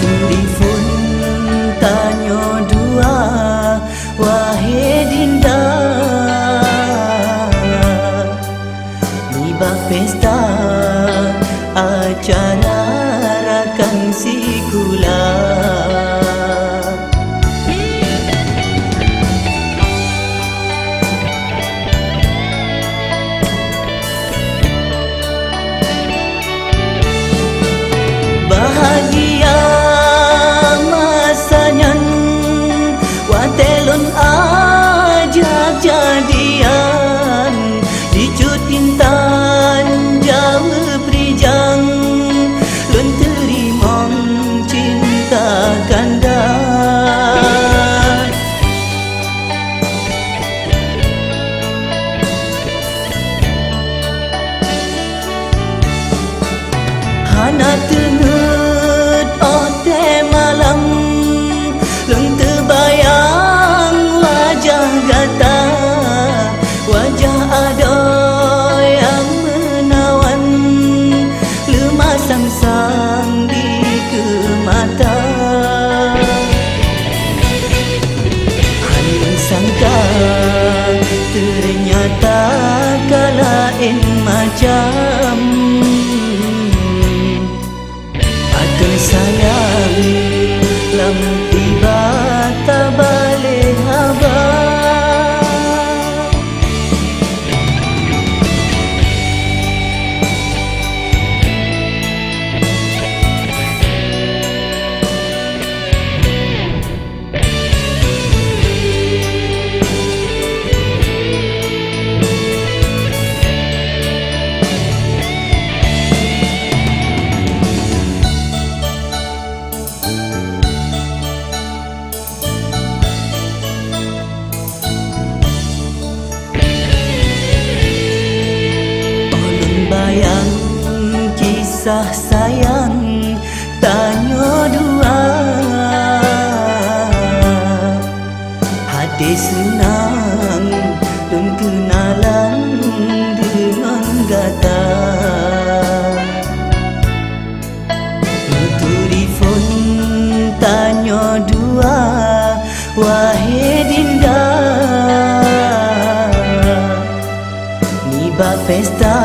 Telefon tanya dua, wahai dinda, nibak pesta acara rakan si kula. Bahagia masanya watelon aja jadian dicutintan jauh prijang lun terimong cinta ganda. Hana tenget ote malam lung terbayang wajah gata, wajah adoy yang menawan lemah sang-sang di kemata. Hanya sangka ternyata kalain macam sayang lam tiba tak balik abang. Bayang kisah sayang tanya dua, hati senang dan kenalan dengan gata. Telefon tanya dua, wahai dinda, nibak pesta